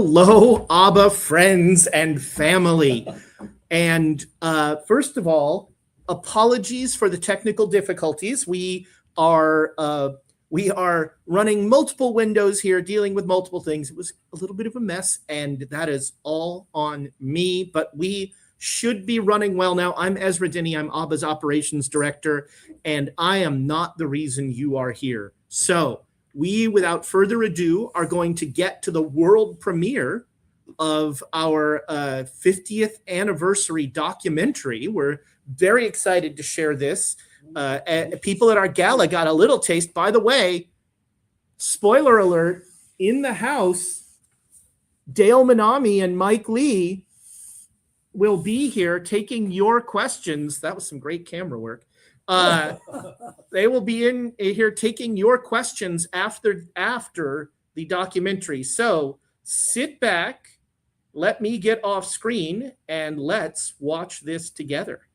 Hello, AABA friends and family. And first of all, apologies for the technical difficulties. We are running multiple windows here, dealing with multiple things. It was a little bit of a mess, and that is all on me. But we should be running well now. I'm Ezra Denny. I'm AABA's operations director, and I am not the reason you are here. So we, without further ado, are going to get to the world premiere of our 50th anniversary documentary. We're very excited to share this. People at our gala got a little taste. By the way, spoiler alert, in the house, Dale Minami and Mike Lee will be here taking your questions. That was some great camera work. They will be in here taking your questions after the documentary. So sit back, let me get off screen, and let's watch this together.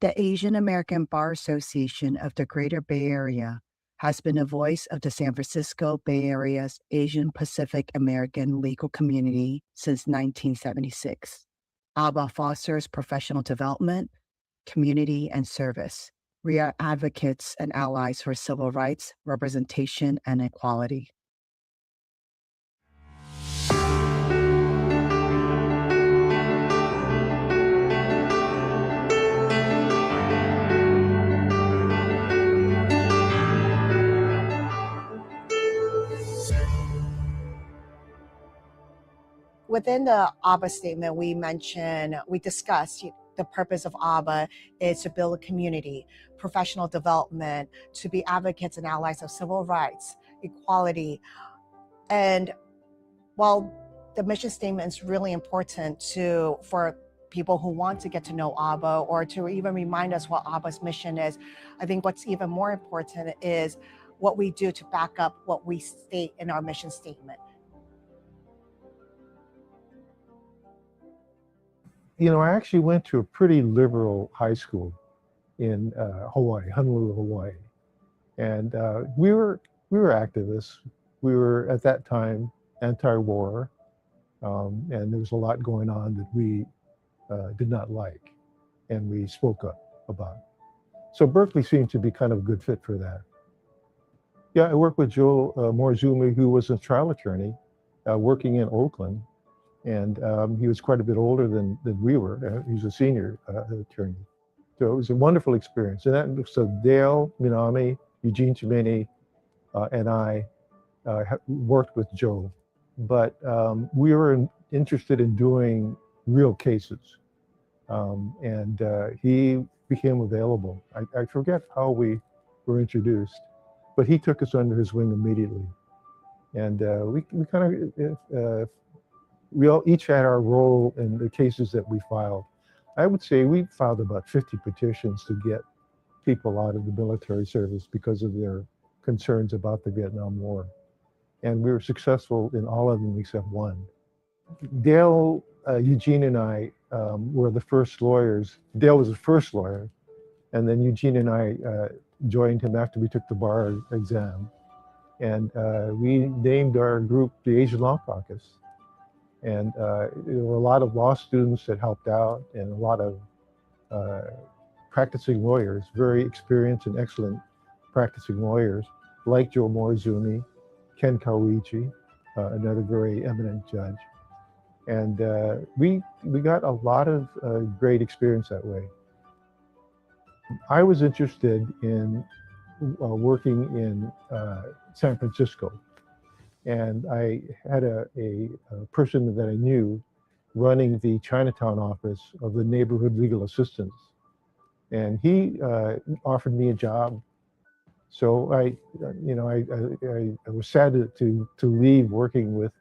The Asian American Bar Association of the Greater Bay Area has been a voice of the San Francisco Bay Area's Asian Pacific American legal community since 1976. AABA fosters professional development, community, and service. We are advocates and allies for civil rights, representation, and equality. Within the AABA statement, we discussed the purpose of AABA is to build a community, professional development, to be advocates and allies of civil rights, equality. And while the mission statement is really important for people who want to get to know AABA or to even remind us what AABA's mission is, I think what's even more important is what we do to back up what we state in our mission statement. You know, I actually went to a pretty liberal high school in Hawaii, Honolulu, Hawaii, and we were activists. We were at that time anti-war, and there was a lot going on that we did not like, and we spoke up about. So Berkeley seemed to be kind of a good fit for that. Yeah, I worked with Joe Morizumi, who was a trial attorney working in Oakland. And he was quite a bit older than we were. He was a senior attorney. So it was a wonderful experience. And that, so Dale Minami, Eugene Chimene, and I worked with Joe. But we were interested in doing real cases. And he became available. I forget how we were introduced, but he took us under his wing immediately. And we kind of, we all each had our role in the cases that we filed. I would say we filed about 50 petitions to get people out of the military service because of their concerns about the Vietnam War. And we were successful in all of them except one. Dale, Eugene, and I were the first lawyers. Dale was the first lawyer, and then Eugene and I joined him after we took the bar exam. And we named our group the Asian Law Caucus. And there were a lot of law students that helped out and a lot of practicing lawyers, very experienced and excellent practicing lawyers, like Joe Morizumi, Ken Kawichi, another very eminent judge. And we got a lot of great experience that way. I was interested in working in San Francisco. And I had a person that I knew running the Chinatown office of the Neighborhood Legal Assistance. And he offered me a job. So I was sad to leave working with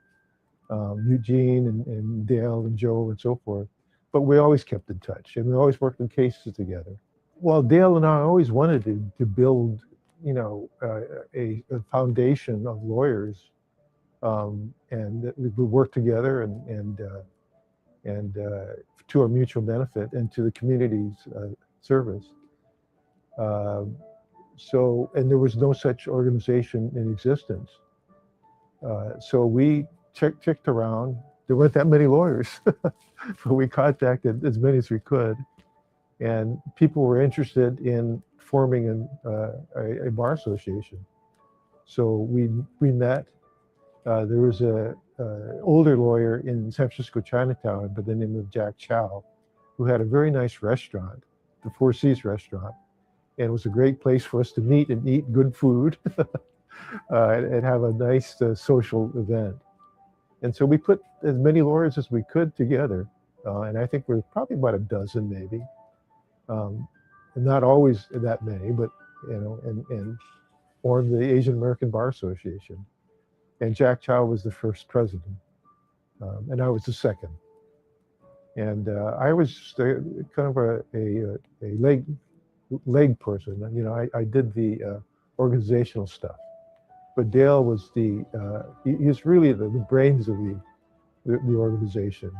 Eugene and Dale and Joe and so forth. But we always kept in touch and we always worked on cases together. Well, Dale and I always wanted to build, a foundation of lawyers. And we work together and to our mutual benefit and to the community's service. Uh, and there was no such organization in existence. So we checked around. There weren't that many lawyers, but we contacted as many as we could. And people were interested in forming a bar association. So we met. There was a older lawyer in San Francisco Chinatown by the name of Jack Chow, who had a very nice restaurant, the Four Seas restaurant. And it was a great place for us to meet and eat good food and have a nice social event. And so we put as many lawyers as we could together. And I think we're probably about a dozen maybe. And not always that many, but, and formed the Asian American Bar Association. And Jack Chow was the first president. And I was the second. And I was kind of a leg person. I did the organizational stuff, but Dale was he's really the brains of the organization.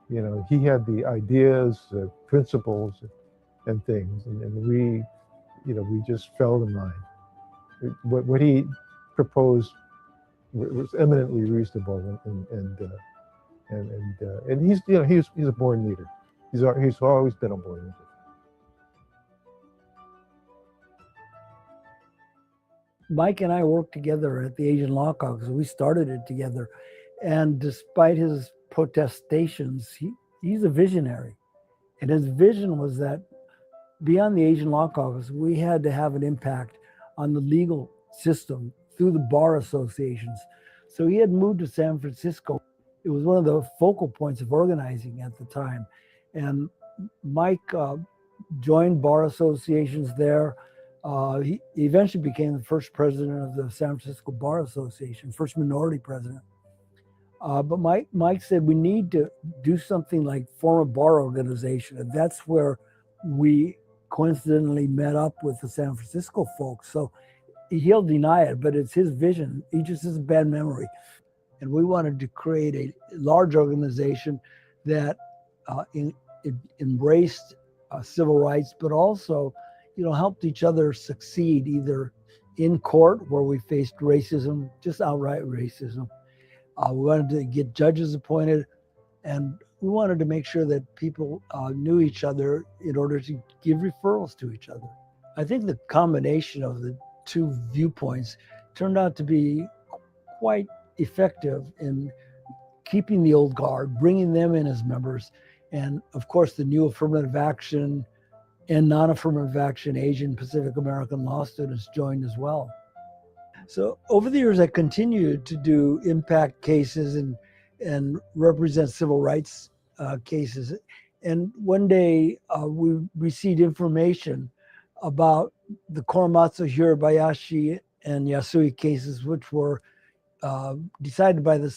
He had the ideas, the principles, and things, and we just fell in line. What he proposed was eminently reasonable, and he's a born leader. He's always been a born leader. Mike and I worked together at the Asian Law Caucus. We started it together. And despite his protestations, he's a visionary. And his vision was that beyond the Asian Law Caucus, we had to have an impact on the legal system through the bar associations. So he had moved to San Francisco. It was one of the focal points of organizing at the time. And Mike joined bar associations there. He eventually became the first president of the San Francisco Bar Association, first minority president. But Mike said we need to do something like form a bar organization. And that's where we coincidentally met up with the San Francisco folks. So he'll deny it, but it's his vision. He just has a bad memory. And we wanted to create a large organization that embraced civil rights, but also helped each other succeed either in court where we faced racism, just outright racism. We wanted to get judges appointed, and we wanted to make sure that people knew each other in order to give referrals to each other. I think the combination of the two viewpoints turned out to be quite effective in keeping the old guard, bringing them in as members, and of course the new affirmative action and non-affirmative action Asian Pacific American law students joined as well. So over the years, I continued to do impact cases and represent civil rights cases. And one day we received information about the Korematsu, Hirabayashi, and Yasui cases, which were decided by the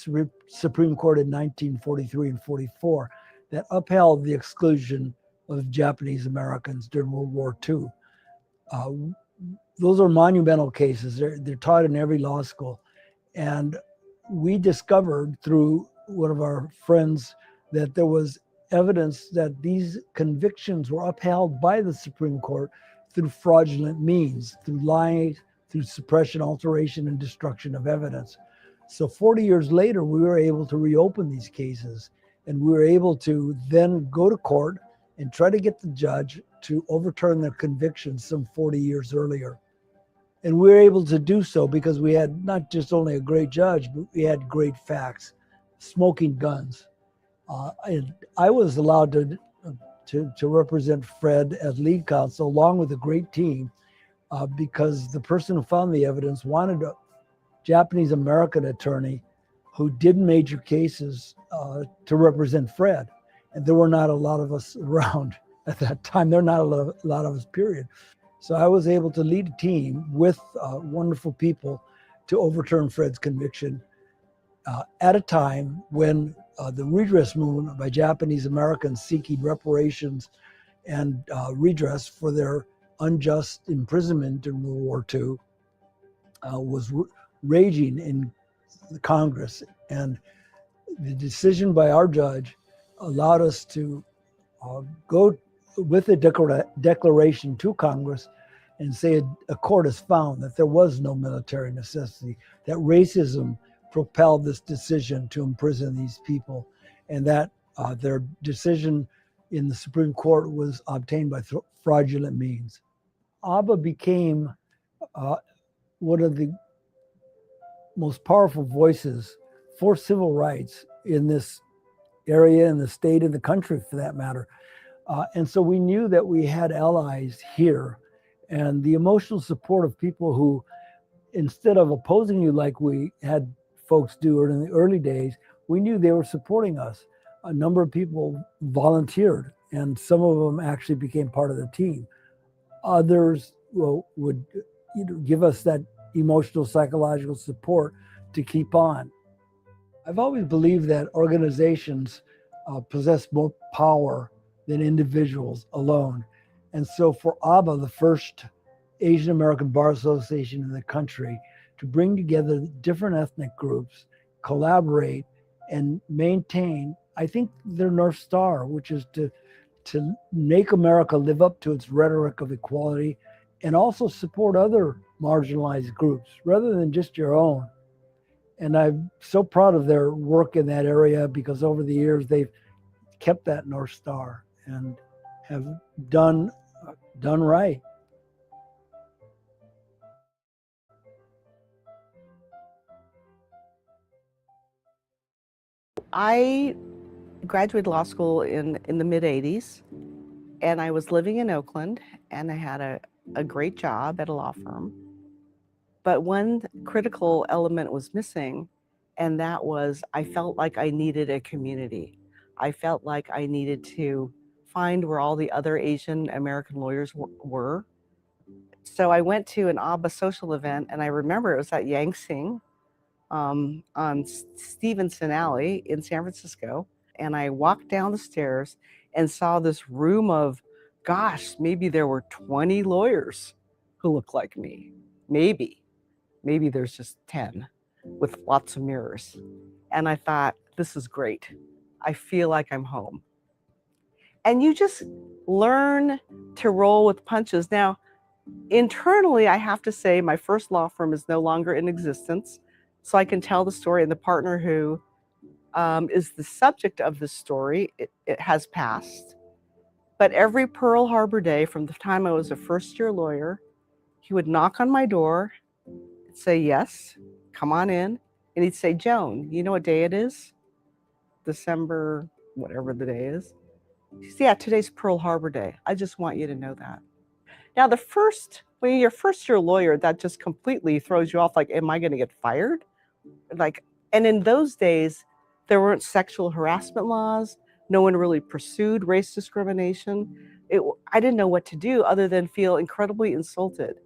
Supreme Court in 1943 and 44 that upheld the exclusion of Japanese Americans during World War II. Those are monumental cases. They're taught in every law school. And we discovered through one of our friends that there was evidence that these convictions were upheld by the Supreme Court through fraudulent means, through lying, through suppression, alteration, and destruction of evidence. So 40 years later, we were able to reopen these cases, and we were able to then go to court and try to get the judge to overturn their convictions some 40 years earlier. And we were able to do so because we had not just only a great judge, but we had great facts, smoking guns. And I was allowed to represent Fred as lead counsel along with a great team because the person who found the evidence wanted a Japanese American attorney who did major cases to represent Fred. And there were not a lot of us around at that time. There were not a lot of us, period. So I was able to lead a team with wonderful people to overturn Fred's conviction at a time when the redress movement by Japanese Americans seeking reparations and redress for their unjust imprisonment in World War II was raging in the Congress. And the decision by our judge allowed us to go with a declaration to Congress and say a court has found that there was no military necessity, that racism propelled this decision to imprison these people, and that their decision in the Supreme Court was obtained by fraudulent means. AABA became one of the most powerful voices for civil rights in this area, in the state, in the country for that matter. And so we knew that we had allies here, and the emotional support of people who, instead of opposing you like we had folks do in the early days, we knew they were supporting us. A number of people volunteered, and some of them actually became part of the team. Others would give us that emotional, psychological support to keep on. I've always believed that organizations possess more power than individuals alone. And so for AABA, the first Asian American Bar Association in the country, to bring together different ethnic groups, collaborate, and maintain, I think, their North Star, which is to make America live up to its rhetoric of equality and also support other marginalized groups rather than just your own. And I'm so proud of their work in that area, because over the years they've kept that North Star and have done right. I graduated law school in the mid-'80s, and I was living in Oakland, and I had a great job at a law firm. But one critical element was missing, and that was I felt like I needed a community. I felt like I needed to find where all the other Asian American lawyers were. So I went to an AABA social event, and I remember it was at Yangsing on Stevenson Alley in San Francisco. And I walked down the stairs and saw this room of, gosh, maybe there were 20 lawyers who looked like me. Maybe there's just 10 with lots of mirrors. And I thought, this is great. I feel like I'm home. And you just learn to roll with punches. Now, internally, I have to say my first law firm is no longer in existence. So I can tell the story, and the partner who is the subject of this story, it has passed. But every Pearl Harbor day from the time I was a first-year lawyer, he would knock on my door, say, yes, come on in. And he'd say, Joan, you know what day it is? December, whatever the day is. He said, yeah, today's Pearl Harbor Day. I just want you to know that. Now, when you're a first-year lawyer, that just completely throws you off. Like, am I going to get fired? And in those days, there weren't sexual harassment laws. No one really pursued race discrimination. I didn't know what to do other than feel incredibly insulted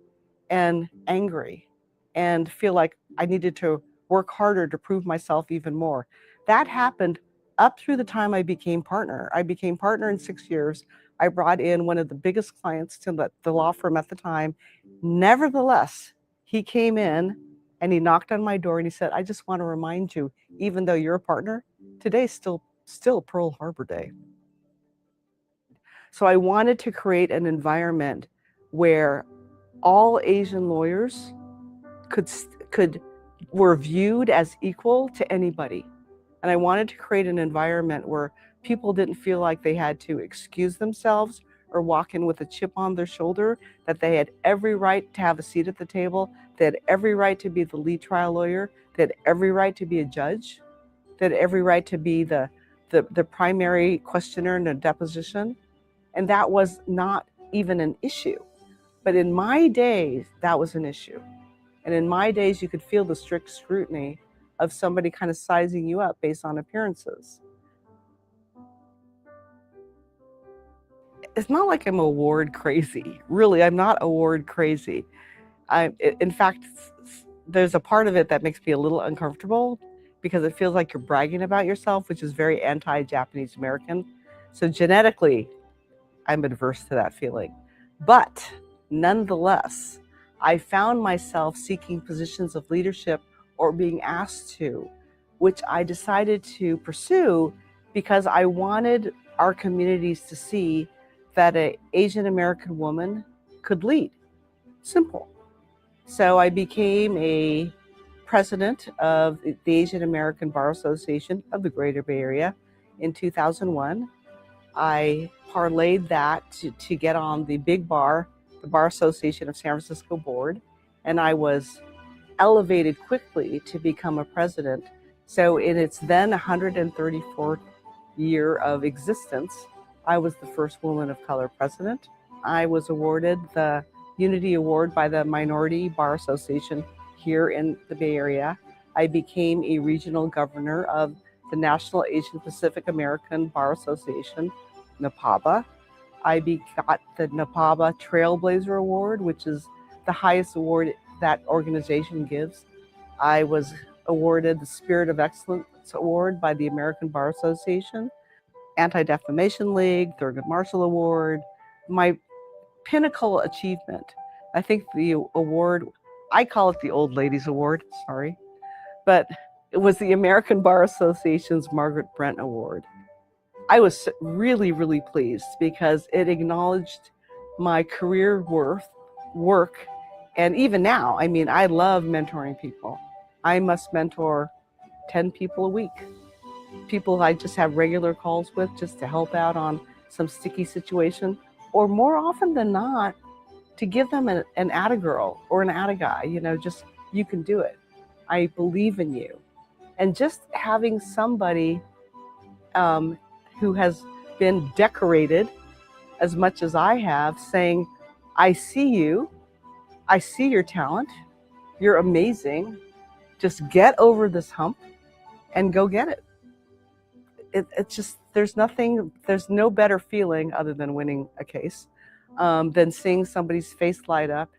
and angry and feel like I needed to work harder to prove myself even more. That happened up through the time I became partner. I became partner in 6 years. I brought in one of the biggest clients to the law firm at the time. Nevertheless, he came in and he knocked on my door and he said, I just want to remind you, even though you're a partner, today's still Pearl Harbor Day. So I wanted to create an environment where all Asian lawyers were viewed as equal to anybody. And I wanted to create an environment where people didn't feel like they had to excuse themselves or walk in with a chip on their shoulder, that they had every right to have a seat at the table, they had every right to be the lead trial lawyer, they had every right to be a judge, they had every right to be the primary questioner in a deposition. And that was not even an issue. But in my days, that was an issue. And in my days, you could feel the strict scrutiny of somebody kind of sizing you up based on appearances. It's not like I'm award crazy. Really, I'm not award crazy. In fact, there's a part of it that makes me a little uncomfortable because it feels like you're bragging about yourself, which is very anti-Japanese American. So genetically, I'm adverse to that feeling. But nonetheless, I found myself seeking positions of leadership or being asked to, which I decided to pursue because I wanted our communities to see that an Asian American woman could lead. simple. So I became a president of the Asian American Bar Association of the Greater Bay Area in 2001. I parlayed that to get on the big bar, the Bar Association of San Francisco board, and I was elevated quickly to become a president. So in its then 134th year of existence, I was the first woman of color president. I was awarded the Unity Award by the Minority Bar Association here in the Bay Area. I became a regional governor of the National Asian Pacific American Bar Association, NAPABA. I got the NAPABA Trailblazer Award, which is the highest award that organization gives. I was awarded the Spirit of Excellence Award by the American Bar Association, Anti-Defamation League, Thurgood Marshall Award. My pinnacle achievement, I think the award, I call it the Old Ladies Award, sorry, but it was the American Bar Association's Margaret Brent Award. I was really, really pleased because it acknowledged my career work. And even now, I mean, I love mentoring people. I must mentor 10 people a week. People I just have regular calls with just to help out on some sticky situation, or more often than not, to give them an atta girl or an atta guy, just, you can do it. I believe in you. And just having somebody who has been decorated as much as I have saying, I see you, I see your talent, you're amazing, just get over this hump and go get it. It's just, there's no better feeling other than winning a case than seeing somebody's face light up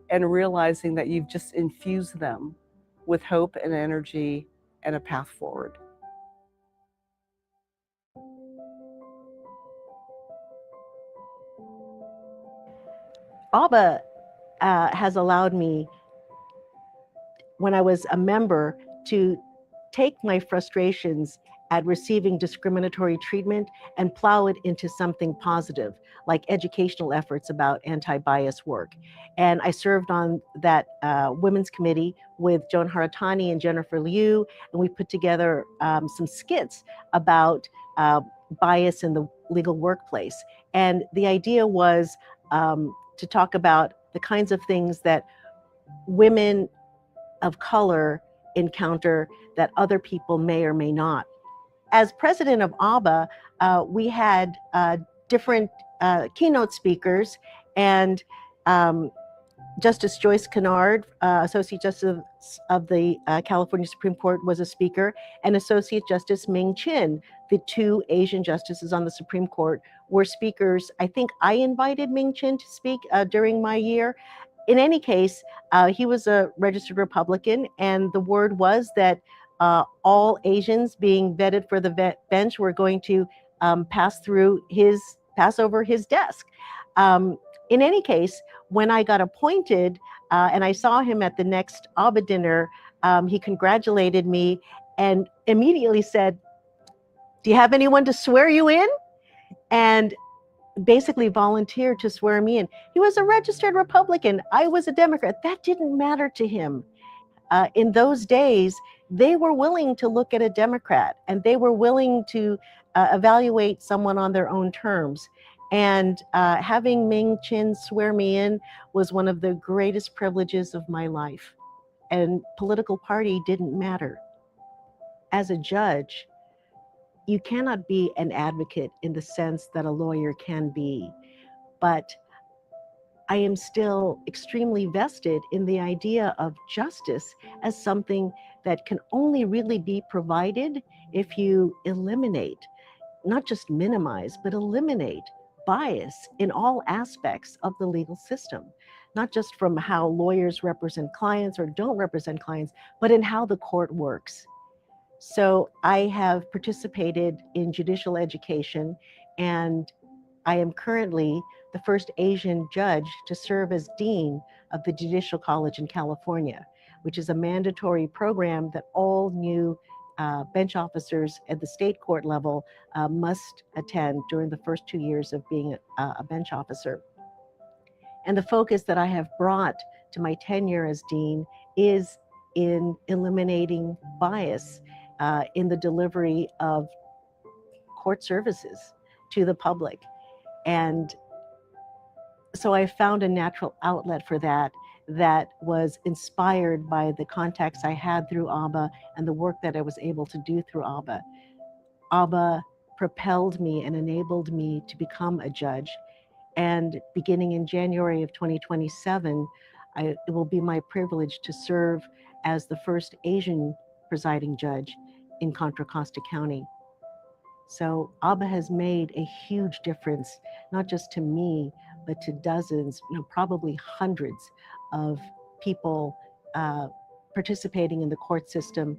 and realizing that you've just infused them with hope and energy and a path forward. AABA has allowed me, when I was a member, to take my frustrations at receiving discriminatory treatment and plow it into something positive, like educational efforts about anti-bias work. And I served on that women's committee with Joan Haratani and Jennifer Liu, and we put together some skits about bias in the legal workplace. And the idea was to talk about the kinds of things that women of color encounter that other people may or may not. As president of AABA, we had different keynote speakers, and Justice Joyce Kennard, Associate Justice of the California Supreme Court, was a speaker, and Associate Justice Ming Chin, the two Asian justices on the Supreme Court, were speakers. I think I invited Ming Chin to speak during my year. In any case, he was a registered Republican, and the word was that all Asians being vetted for the bench were going to pass over his desk. In any case, when I got appointed and I saw him at the next AABA dinner, he congratulated me and immediately said, "Do you have anyone to swear you in?" And basically volunteered to swear me in. He was a registered Republican. I was a Democrat. That didn't matter to him. In those days, they were willing to look at a Democrat, and they were willing to evaluate someone on their own terms. And having Ming Chin swear me in was one of the greatest privileges of my life. And political party didn't matter. As a judge, you cannot be an advocate in the sense that a lawyer can be, but I am still extremely vested in the idea of justice as something that can only really be provided if you eliminate, not just minimize, but eliminate bias in all aspects of the legal system, not just from how lawyers represent clients or don't represent clients, but in how the court works. So I have participated in judicial education, and I am currently the first Asian judge to serve as dean of the Judicial College in California, which is a mandatory program that all new bench officers at the state court level must attend during the first 2 years of being a bench officer. And the focus that I have brought to my tenure as dean is in eliminating bias in the delivery of court services to the public. And so I found a natural outlet for that was inspired by the contacts I had through AABA and the work that I was able to do through AABA. AABA propelled me and enabled me to become a judge. And beginning in January of 2027, it will be my privilege to serve as the first Asian presiding judge in Contra Costa County. So AABA has made a huge difference, not just to me, but to dozens, probably hundreds of people participating in the court system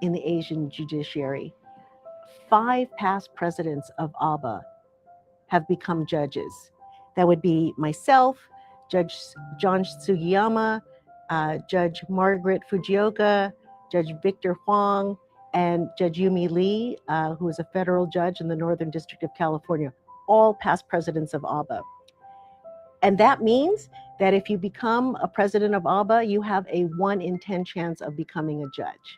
in the Asian judiciary. 5 past presidents of AABA have become judges. That would be myself, Judge John Sugiyama, Judge Margaret Fujioka, Judge Victor Huang, and Judge Yumi Lee, who is a federal judge in the Northern District of California, all past presidents of AABA. And that means that if you become a president of AABA, you have a 1 in 10 chance of becoming a judge.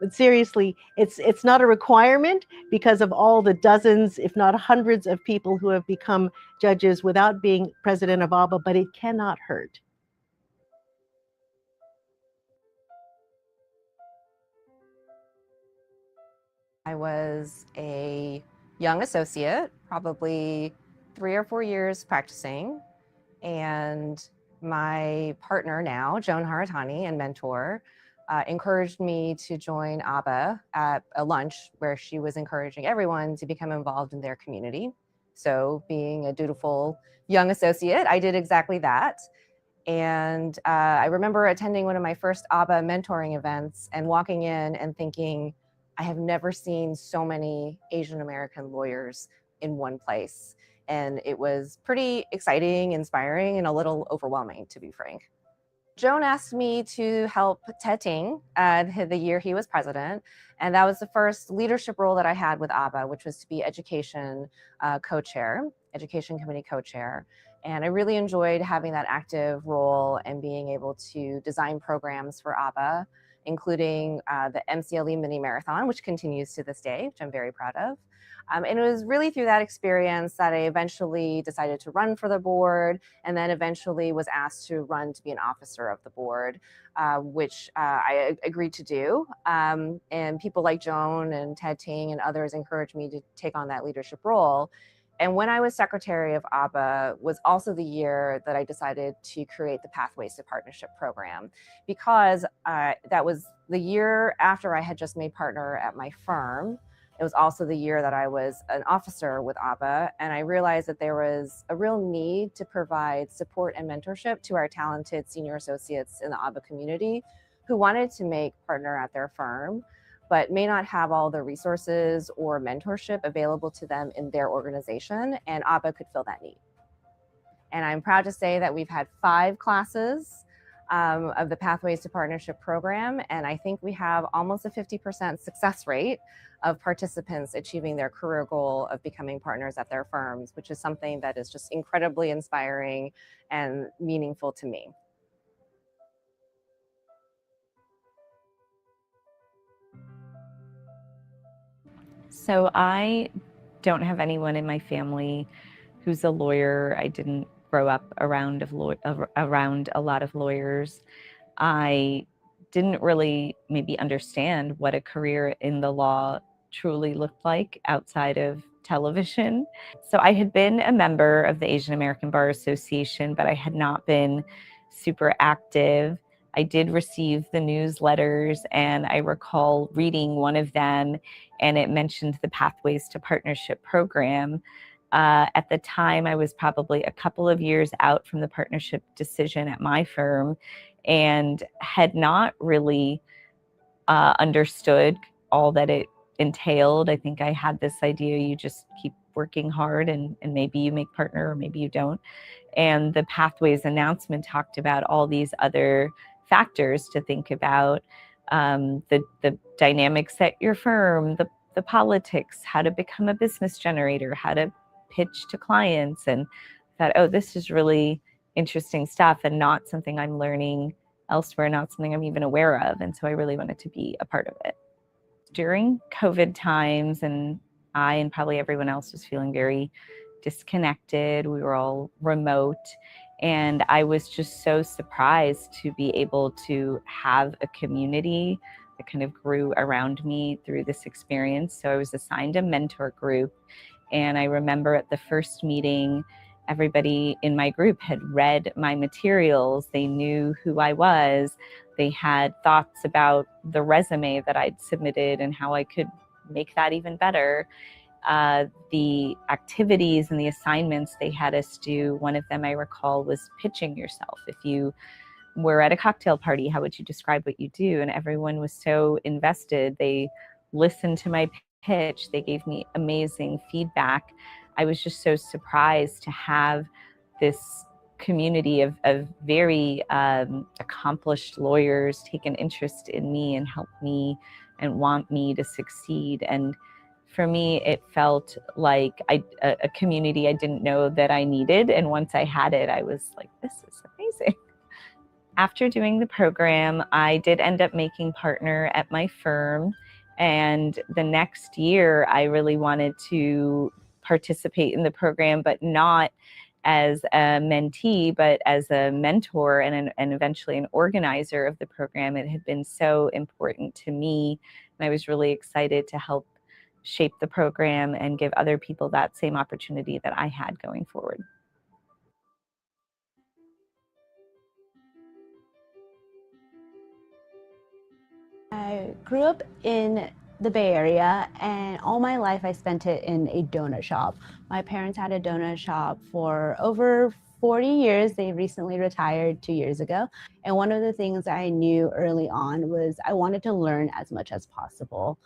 But seriously, it's not a requirement because of all the dozens, if not hundreds of people who have become judges without being president of AABA, but it cannot hurt. I was a young associate, probably 3 or 4 years practicing, and my partner now, Joan Haratani, and mentor, encouraged me to join AABA at a lunch where she was encouraging everyone to become involved in their community. So being a dutiful young associate, I did exactly that. And I remember attending one of my first AABA mentoring events and walking in and thinking, I have never seen so many Asian American lawyers in one place. And it was pretty exciting, inspiring, and a little overwhelming, to be frank. Joan asked me to help Ted Ting the year he was president. And that was the first leadership role that I had with AABA, which was to be education co-chair, education committee co-chair. And I really enjoyed having that active role and being able to design programs for AABA, including the MCLE mini marathon, which continues to this day, which I'm very proud of. And it was really through that experience that I eventually decided to run for the board, and then eventually was asked to run to be an officer of the board, which I agreed to do. And people like Joan and Ted Ting and others encouraged me to take on that leadership role. And when I was secretary of AABA was also the year that I decided to create the Pathways to Partnership program, because that was the year after I had just made partner at my firm. It was also the year that I was an officer with AABA, and I realized that there was a real need to provide support and mentorship to our talented senior associates in the AABA community who wanted to make partner at their firm, but may not have all the resources or mentorship available to them in their organization, and AABA could fill that need. And I'm proud to say that we've had 5 classes of the Pathways to Partnership program, and I think we have almost a 50% success rate of participants achieving their career goal of becoming partners at their firms, which is something that is just incredibly inspiring and meaningful to me. So I don't have anyone in my family who's a lawyer. I didn't grow up around a lot of lawyers. I didn't really maybe understand what a career in the law truly looked like outside of television. So I had been a member of the Asian American Bar Association, but I had not been super active. I did receive the newsletters, and I recall reading one of them, and it mentioned the Pathways to Partnership program. At the time, I was probably a couple of years out from the partnership decision at my firm and had not really understood all that it entailed. I think I had this idea you just keep working hard and maybe you make partner or maybe you don't. And the Pathways announcement talked about all these other factors to think about, the dynamics at your firm, the politics, how to become a business generator, how to pitch to clients. And thought, oh, this is really interesting stuff and not something I'm learning elsewhere, not something I'm even aware of. And so I really wanted to be a part of it. During COVID times, and I and probably everyone else was feeling very disconnected. We were all remote. And I was just so surprised to be able to have a community that kind of grew around me through this experience. So I was assigned a mentor group. And I remember at the first meeting, everybody in my group had read my materials. They knew who I was. They had thoughts about the resume that I'd submitted and how I could make that even better. The activities and the assignments they had us do, one of them I recall was pitching yourself. If you were at a cocktail party, how would you describe what you do? And everyone was so invested. They listened to my pitch. They gave me amazing feedback. I was just so surprised to have this community of very accomplished lawyers take an interest in me and help me and want me to succeed. And for me, it felt like a community I didn't know that I needed. And once I had it, I was like, this is amazing. After doing the program, I did end up making partner at my firm. And the next year, I really wanted to participate in the program, but not as a mentee, but as a mentor and eventually an organizer of the program. It had been so important to me, and I was really excited to help shape the program and give other people that same opportunity that I had going forward. I grew up in the Bay Area, and all my life I spent it in a donut shop. My parents had a donut shop for over 40 years. They recently retired 2 years ago. And one of the things I knew early on was I wanted to learn as much as possible.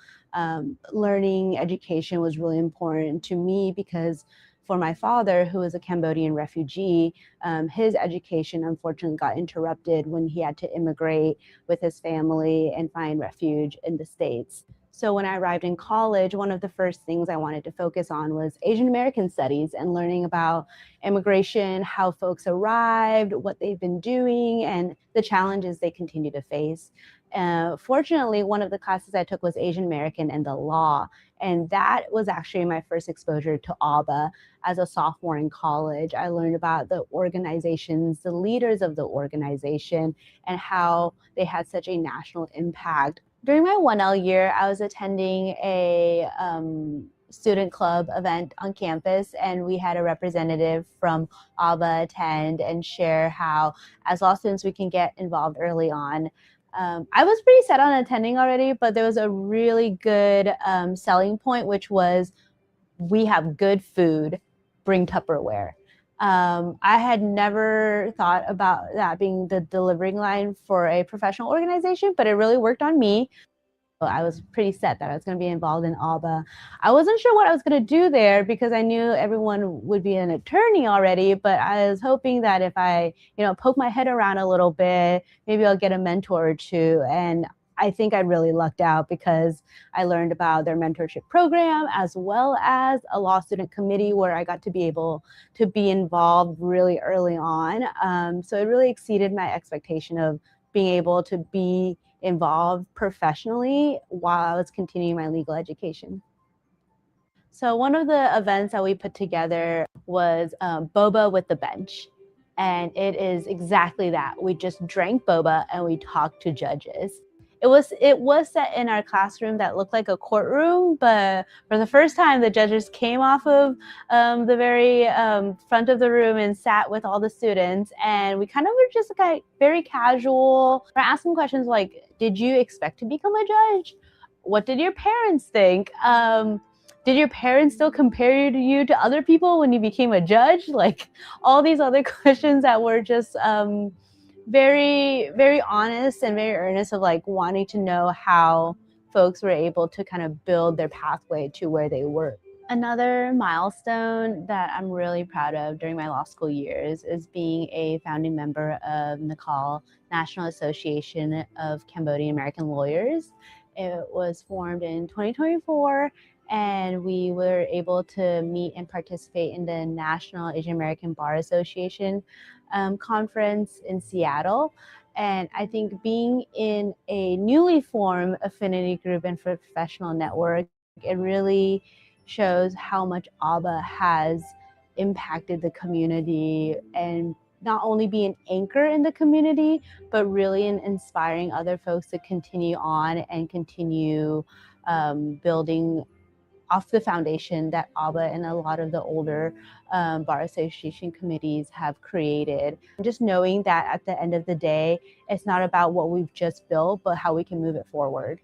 Learning education was really important to me because for my father, who was a Cambodian refugee, his education unfortunately got interrupted when he had to immigrate with his family and find refuge in the States. So when I arrived in college, one of the first things I wanted to focus on was Asian American studies and learning about immigration, how folks arrived, what they've been doing, and the challenges they continue to face. Fortunately, one of the classes I took was Asian American and the law. And that was actually my first exposure to AABA as a sophomore in college. I learned about the organizations, the leaders of the organization, and how they had such a national impact. During my 1L year, I was attending a student club event on campus, and we had a representative from AABA attend and share how, as law students, we can get involved early on. I was pretty set on attending already, but there was a really good selling point, which was we have good food, bring Tupperware. I had never thought about that being the delivering line for a professional organization, but it really worked on me. I was pretty set that I was going to be involved in AABA. I wasn't sure what I was going to do there because I knew everyone would be an attorney already, but I was hoping that if I, poke my head around a little bit, maybe I'll get a mentor or two. And I think I really lucked out because I learned about their mentorship program as well as a law student committee where I got to be able to be involved really early on. So it really exceeded my expectation of being able to be involved professionally while I was continuing my legal education. So one of the events that we put together was boba with the bench. And it is exactly that. We just drank boba and we talked to judges. It was set in our classroom that looked like a courtroom, but for the first time, the judges came off of the very front of the room and sat with all the students, and we kind of were just like very casual. We're asking questions like, "Did you expect to become a judge? What did your parents think? Did your parents still compare you to other people when you became a judge?" Like all these other questions that were just very, very honest and very earnest of like wanting to know how folks were able to kind of build their pathway to where they were. Another milestone that I'm really proud of during my law school years is being a founding member of NACAL, National Association of Cambodian American Lawyers. It was formed in 2024, and we were able to meet and participate in the National Asian American Bar Association conference in Seattle. And I think being in a newly formed affinity group and professional network, it really shows how much AABA has impacted the community, and not only be an anchor in the community, but really in inspiring other folks to continue on and continue building off the foundation that AABA and a lot of the older bar association committees have created. Just knowing that at the end of the day, it's not about what we've just built, but how we can move it forward.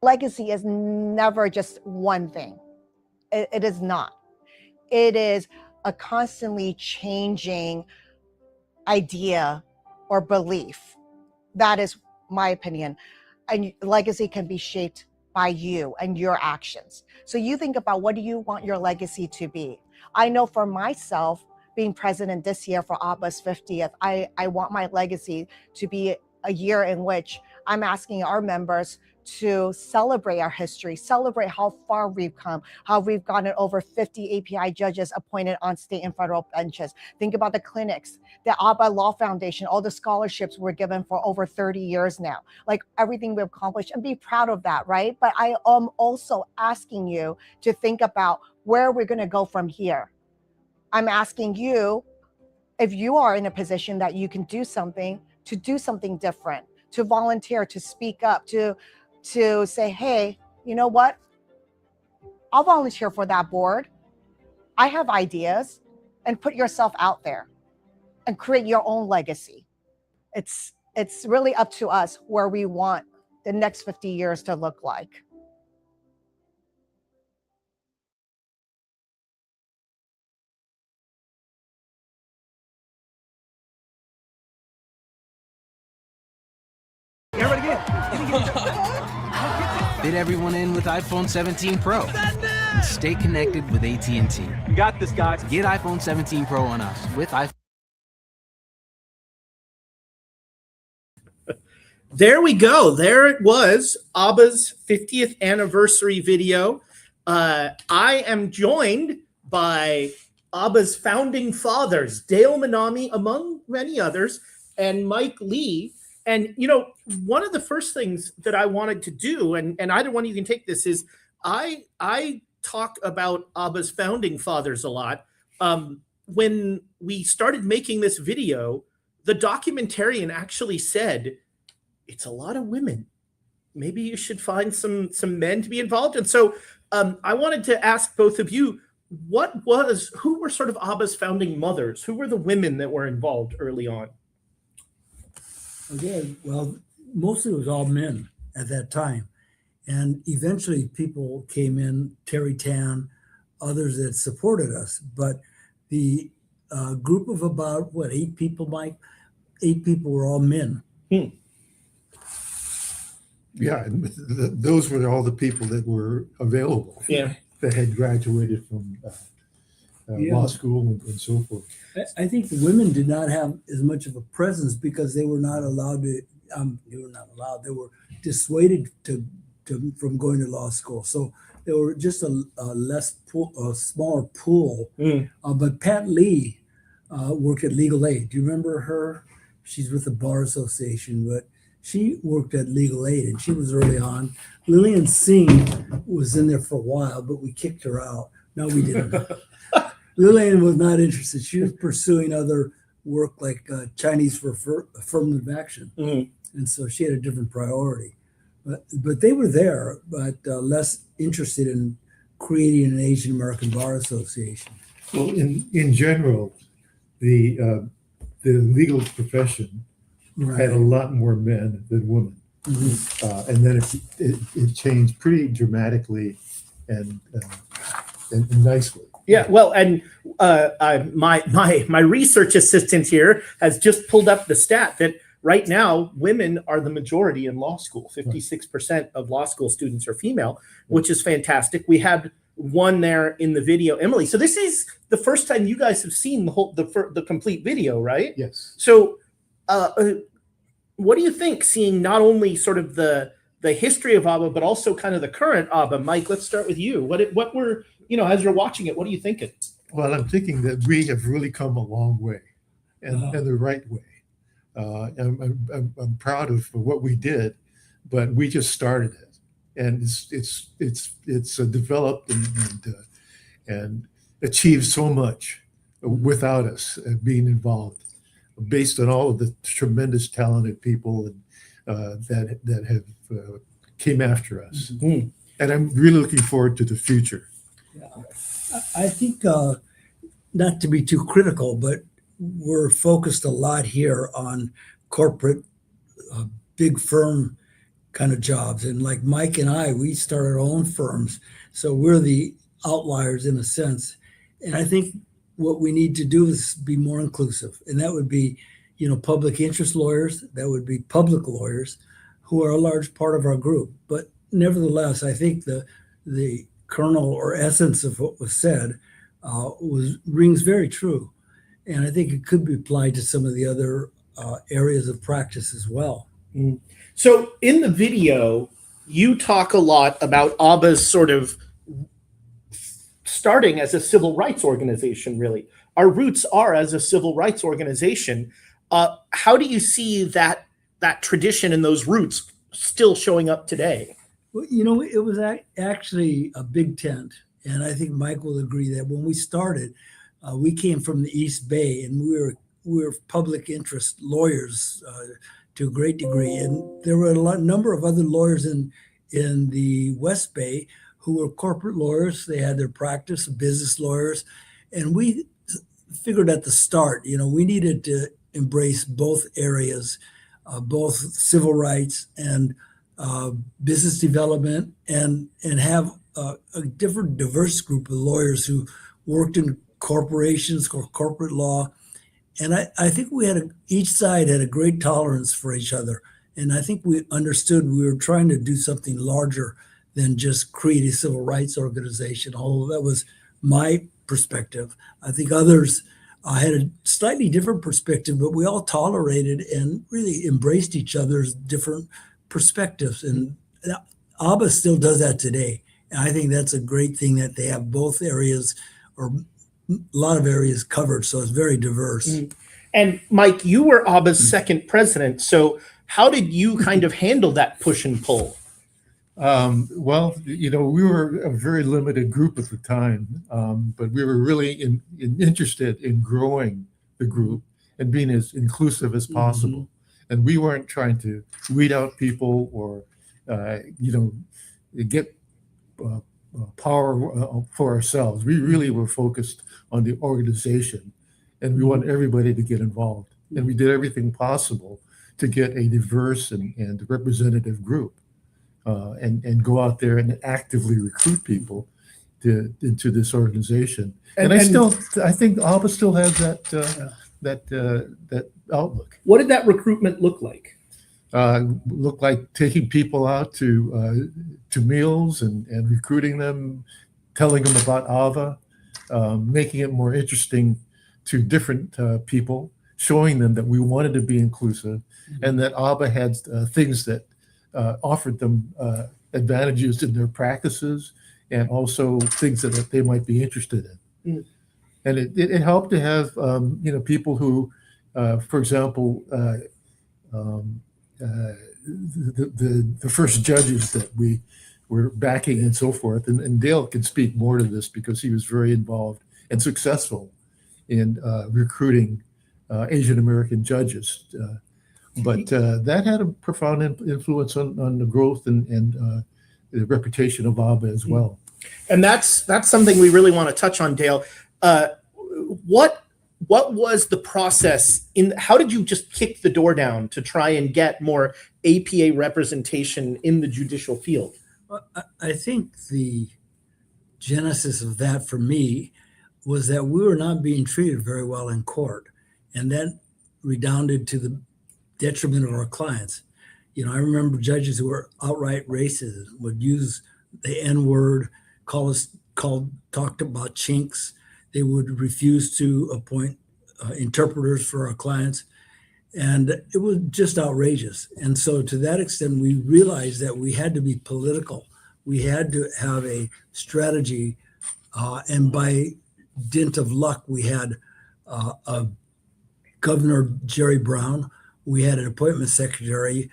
Legacy is never just one thing. It is not. It is a constantly changing idea or belief. That is my opinion. And legacy can be shaped by you and your actions. So you think about, what do you want your legacy to be? I know for myself, being president this year for AABA's 50th, I want my legacy to be a year in which I'm asking our members to celebrate our history, celebrate how far we've come, how we've gotten over 50 API judges appointed on state and federal benches. Think about the clinics, the AABA Law Foundation, all the scholarships we're given for over 30 years now, like everything we've accomplished, and be proud of that, right? But I am also asking you to think about where we're gonna go from here. I'm asking you, if you are in a position that you can do something, to do something different, to volunteer, to speak up, to say, hey, you know what? I'll volunteer for that board. I have ideas, and put yourself out there and create your own legacy. It's really up to us where we want the next 50 years to look like. Fit everyone in with iPhone 17 Pro. And stay connected with AT&T. You got this, guys. Get iPhone 17 Pro on us with iPhone. There we go. There it was, AABA's 50th anniversary video. I am joined by AABA's founding fathers, Dale Minami, among many others, and Mike Lee. And, you know, one of the first things that I wanted to do, and either one of you can take this, is I talk about AABA's founding fathers a lot. When we started making this video, the documentarian actually said, it's a lot of women. Maybe you should find some men to be involved. And so I wanted to ask both of you, who were sort of AABA's founding mothers? Who were the women that were involved early on? Okay, well, mostly it was all men at that time. And eventually people came in, Terry Tan, others that supported us. But the group of about, 8 people, Mike? 8 people were all men. Yeah, and those were all the people that were available. Yeah. That had graduated from law school and so forth. I think the women did not have as much of a presence because they were not allowed to. They were dissuaded from going to law school. So they were just a smaller pool. But Pat Lee worked at Legal Aid. Do you remember her? She's with the Bar Association, but she worked at Legal Aid and she was early on. Lillian Singh was in there for a while, but we kicked her out. No, we didn't. Lillian was not interested. She was pursuing other work like Chinese for affirmative action. And so she had a different priority. But they were there, but less interested in creating an Asian American Bar Association. Well, in general, the legal profession had a lot more men than women. And then it changed pretty dramatically and nicely. Yeah, well, and my research assistant here has just pulled up the stat that right now women are the majority in law school. 56% of law school students are female, which is fantastic. We had one there in the video, Emily. So this is the first time you guys have seen the complete video, right? Yes. So what do you think, seeing not only sort of the history of AABA, but also kind of the current AABA? Mike, let's start with you. What were, as you're watching it, what are you thinking? Well, I'm thinking that we have really come a long way, and the right way. I'm proud of what we did, but we just started it, and it's developed and achieved so much without us being involved, based on all of the tremendous talented people that have came after us. Mm-hmm. And I'm really looking forward to the future. Yeah. I think, not to be too critical, but we're focused a lot here on corporate, big firm kind of jobs. And like Mike and I, we started our own firms. So we're the outliers in a sense. And I think what we need to do is be more inclusive. And that would be, public interest lawyers, that would be public lawyers who are a large part of our group. But nevertheless, I think the kernel or essence of what was said rings very true. And I think it could be applied to some of the other areas of practice as well. Mm. So in the video, you talk a lot about AABA's sort of starting as a civil rights organization, really. Our roots are as a civil rights organization. How do you see that tradition and those roots still showing up today? Well, it was actually a big tent. And I think Mike will agree that when we started, we came from the East Bay, and we were public interest lawyers to a great degree. And there were a number of other lawyers in the West Bay who were corporate lawyers. They had their practice of business lawyers. And we figured at the start, we needed to embrace both areas, both civil rights and business development, and have a different, diverse group of lawyers who worked in corporations or corporate law. And I think each side had a great tolerance for each other. And I think we understood we were trying to do something larger than just create a civil rights organization, although that was my perspective. I think others had a slightly different perspective, but we all tolerated and really embraced each other's different perspectives. And AABA still does that today. And I think that's a great thing, that they have both areas, or a lot of areas covered. So it's very diverse. Mm. And Mike, you were AABA's second president. So how did you kind of handle that push and pull? Well, we were a very limited group at the time, but we were really interested in growing the group and being as inclusive as possible. Mm-hmm. And we weren't trying to weed out people or, get power for ourselves. We really were focused on the organization, and we want everybody to get involved. And we did everything possible to get a diverse and representative group. And go out there and actively recruit people into this organization. And I think AABA still has that outlook. What did that recruitment look like? Look like taking people out to meals and recruiting them, telling them about AABA, making it more interesting to different people, showing them that we wanted to be inclusive, and that AABA had things that offered them advantages in their practices, and also things that they might be interested in. Mm. And it helped to have people who, for example, the first judges that we were backing and so forth. And Dale can speak more to this because he was very involved and successful in recruiting Asian American judges. But that had a profound influence on the growth and the reputation of AABA as well. And that's something we really want to touch on, Dale. What was the process how did you just kick the door down to try and get more APA representation in the judicial field? Well, I think the genesis of that for me was that we were not being treated very well in court. And that redounded to the detriment of our clients. I remember judges who were outright racist, would use the N-word, talked about chinks. They would refuse to appoint interpreters for our clients. And it was just outrageous. And so to that extent, we realized that we had to be political. We had to have a strategy. And by dint of luck, we had a Governor Jerry Brown. We had an appointment secretary,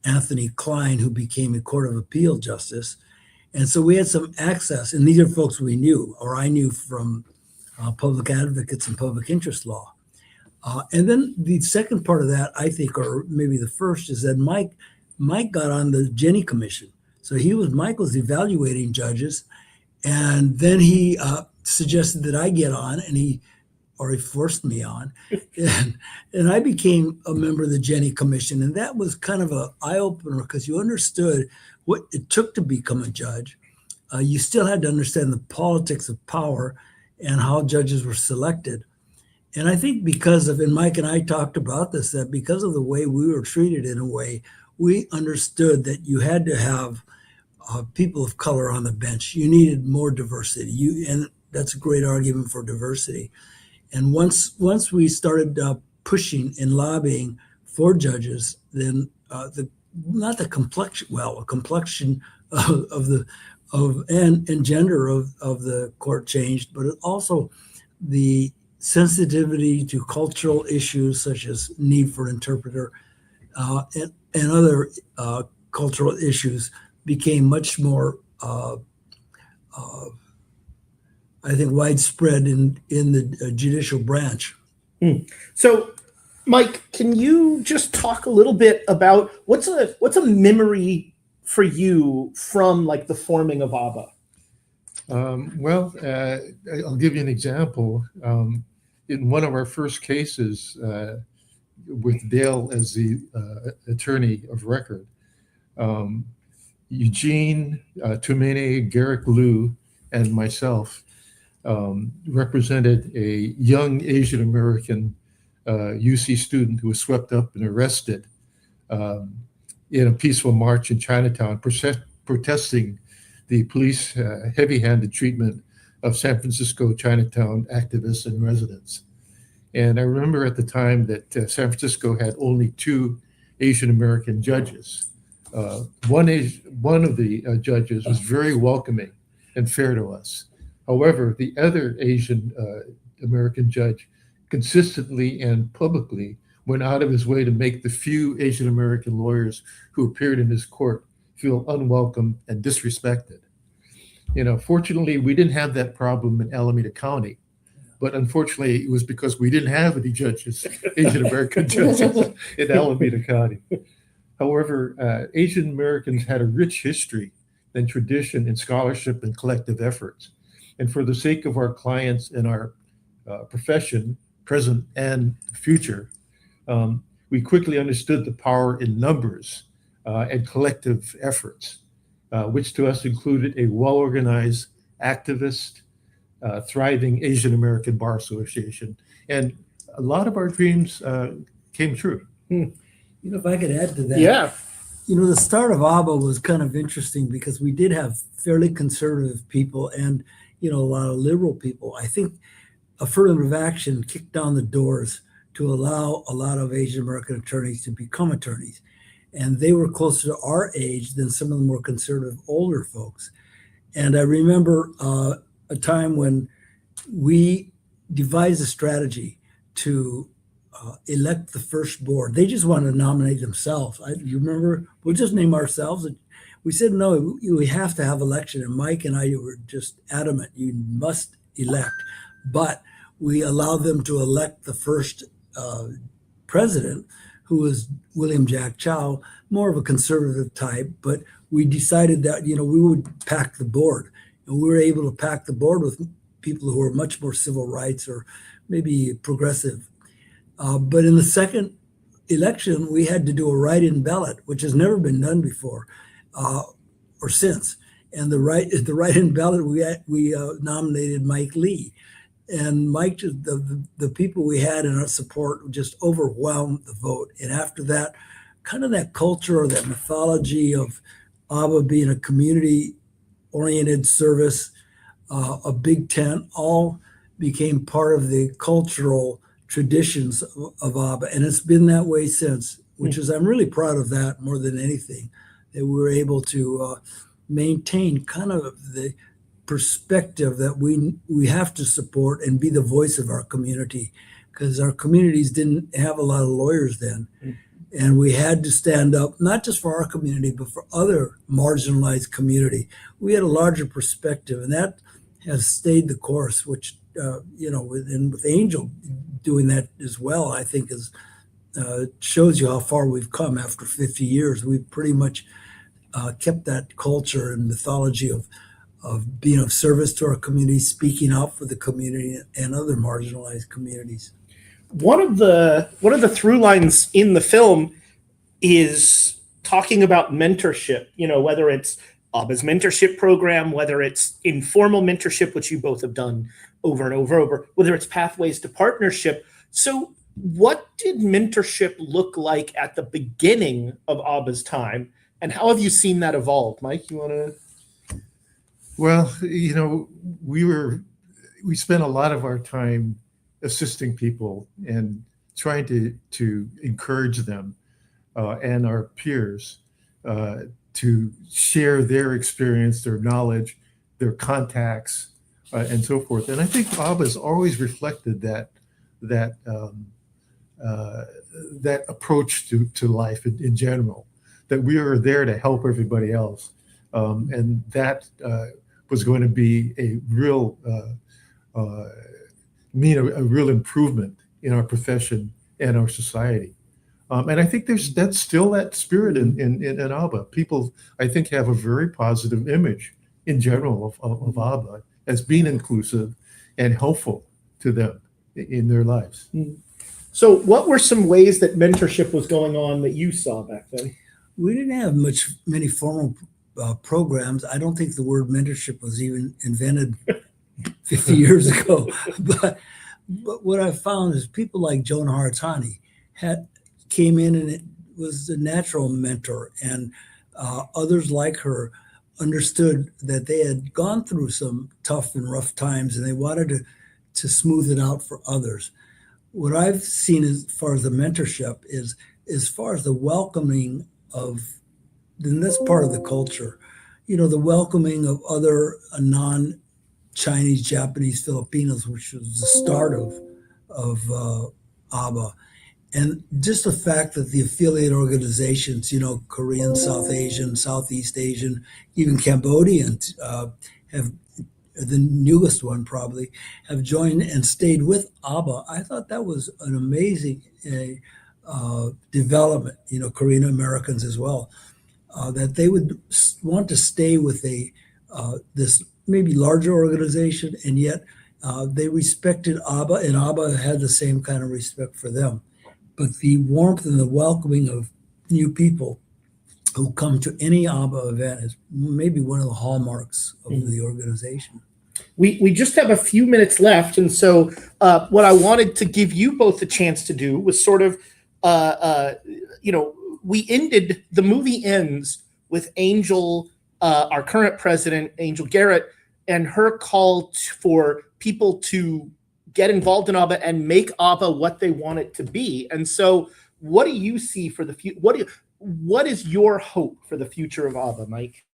Anthony Klein, who became a Court of Appeal justice. And so we had some access. And these are folks we knew, or I knew from public advocates and public interest law. And then the second part of that, I think, or maybe the first, is that Mike got on the Jenny Commission. So Mike was evaluating judges, and then he suggested that I get on, and he forced me on, and I became a member of the Jenny Commission, and that was kind of an eye opener because you understood what it took to become a judge. You still had to understand the politics of power and how judges were selected. And I think and Mike and I talked about this, that because of the way we were treated in a way, we understood that you had to have people of color on the bench. You needed more diversity. And that's a great argument for diversity. And once we started pushing and lobbying for judges, then a complexion and gender of the court changed, but also the sensitivity to cultural issues such as need for an interpreter and other cultural issues became much more, I think, widespread in the judicial branch. So, Mike, can you just talk a little bit about what's a memory for you from like the forming of AABA? I'll give you an example. In one of our first cases, with Dale as the attorney of record, Eugene Tumene, Garrick Liu, and myself represented a young Asian American UC student who was swept up and arrested in a peaceful march in Chinatown, protesting the police heavy-handed treatment of San Francisco Chinatown activists and residents. And I remember at the time that San Francisco had only 2 Asian American judges. One of the judges was very welcoming and fair to us. However, the other Asian American judge consistently and publicly went out of his way to make the few Asian American lawyers who appeared in his court feel unwelcome and disrespected. Fortunately, we didn't have that problem in Alameda County, but unfortunately, it was because we didn't have any judges, Asian American judges in Alameda County. However, Asian Americans had a rich history and tradition in scholarship and collective efforts. And for the sake of our clients and our profession, present and future, we quickly understood the power in numbers and collective efforts, which to us included a well-organized, activist, thriving Asian American Bar Association. And a lot of our dreams came true. If I could add to that. Yeah. The start of AABA was kind of interesting because we did have fairly conservative people and, a lot of liberal people. I think affirmative action kicked down the doors to allow a lot of Asian American attorneys to become attorneys. And they were closer to our age than some of the more conservative older folks. And I remember a time when we devised a strategy to elect the first board. They just wanted to nominate themselves. You remember, we'll just name ourselves. We said, no, we have to have election. And Mike and I were just adamant, you must elect. But we allowed them to elect the first president, who was William Jack Chow, more of a conservative type. But we decided that, we would pack the board. And we were able to pack the board with people who were much more civil rights or maybe progressive. But in the second election, we had to do a write-in ballot, which has never been done before or since. And the write-in ballot, we nominated Mike Lee. And Mike, the people we had in our support just overwhelmed the vote. And after that, kind of that culture or that mythology of AABA being a community-oriented service, a big tent, all became part of the cultural traditions of ABBA, and it's been that way since, which is, I'm really proud of that more than anything, that we were able to maintain kind of the perspective that we have to support and be the voice of our community, because our communities didn't have a lot of lawyers then. And we had to stand up, not just for our community, but for other marginalized community. We had a larger perspective, and that has stayed the course, which, with Angel doing that as well, I think is shows you how far we've come after 50 years. We've pretty much kept that culture and mythology of being of service to our community, speaking out for the community and other marginalized communities. One of the through lines in the film is talking about mentorship, whether it's ABBA's mentorship program, whether it's informal mentorship, which you both have done over and over, whether it's pathways to partnership. So what did mentorship look like at the beginning of ABBA's time, and how have you seen that evolve? Mike, you want to? Well, we spent a lot of our time assisting people and trying to encourage them and our peers to share their experience, their knowledge, their contacts, and so forth. And I think ABBA's always reflected that approach to life in general, that we are there to help everybody else, and that was going to be a real a real improvement in our profession and our society. And I think that's still that spirit in ABBA. People, I think, have a very positive image in general of ABBA as being inclusive and helpful to them in their lives. So what were some ways that mentorship was going on that you saw back then? We didn't have many formal programs. I don't think the word mentorship was even invented 50 years ago. But what I found is people like Joan Haratani came in, and it was a natural mentor, and others like her understood that they had gone through some tough and rough times, and they wanted to smooth it out for others. What I've seen as far as the mentorship is as far as the welcoming of, and that's part of the culture, the welcoming of other non-Chinese, Japanese, Filipinos, which was the start of ABBA. And just the fact that the affiliate organizations, Korean, South Asian, Southeast Asian, even Cambodian, have, the newest one probably, have joined and stayed with ABBA. I thought that was an amazing development, Korean Americans as well, that they would want to stay with this maybe larger organization, and yet they respected ABBA, and ABBA had the same kind of respect for them. But the warmth and the welcoming of new people who come to any ABBA event is maybe one of the hallmarks of the organization. We just have a few minutes left, and so what I wanted to give you both a chance to do was sort of, the movie ends with Angel, our current president, Angel Garrett, and her call for people to get involved in ABBA and make ABBA what they want it to be. And so what do you see for the future? What is your hope for the future of ABBA, Mike?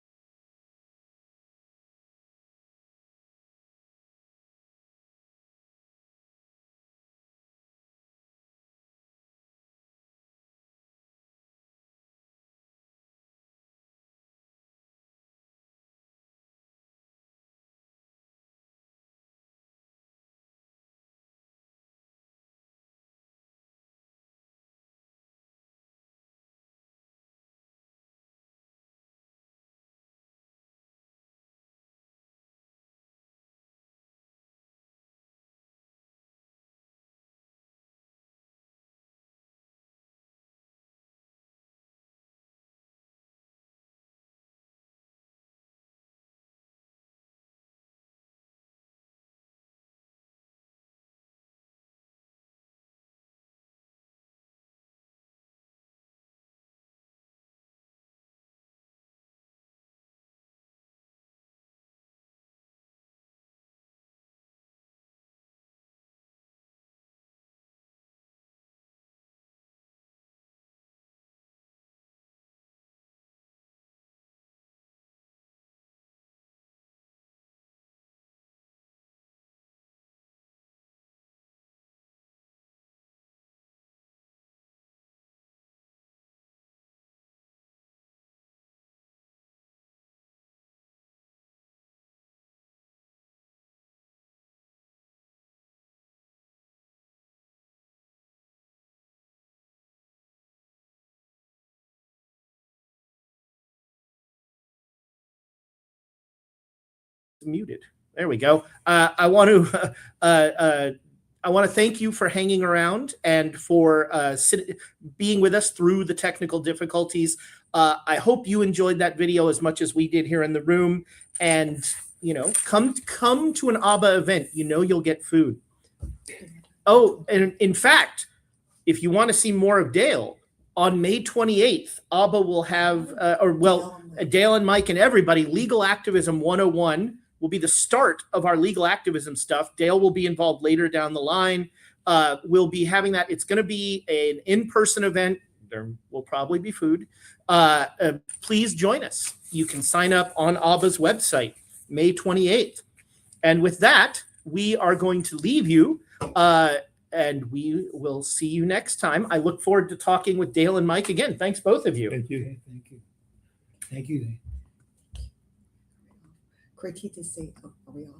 muted. There we go. I want to thank you for hanging around and for being with us through the technical difficulties. I hope you enjoyed that video as much as we did here in the room. And come to an AABA event. You'll get food. Oh, and in fact, if you want to see more of Dale, on May 28th, AABA will have, Dale and Mike and everybody, Legal Activism 101 will be the start of our legal activism stuff. Dale will be involved later down the line. We'll be having that. It's going to be an in-person event. There will probably be food. Please join us. You can sign up on AABA's website, May 28th. And with that, we are going to leave you, and we will see you next time. I look forward to talking with Dale and Mike again. Thanks, both of you. Thank you. Thank you. Thank you. Critique to say, are we off?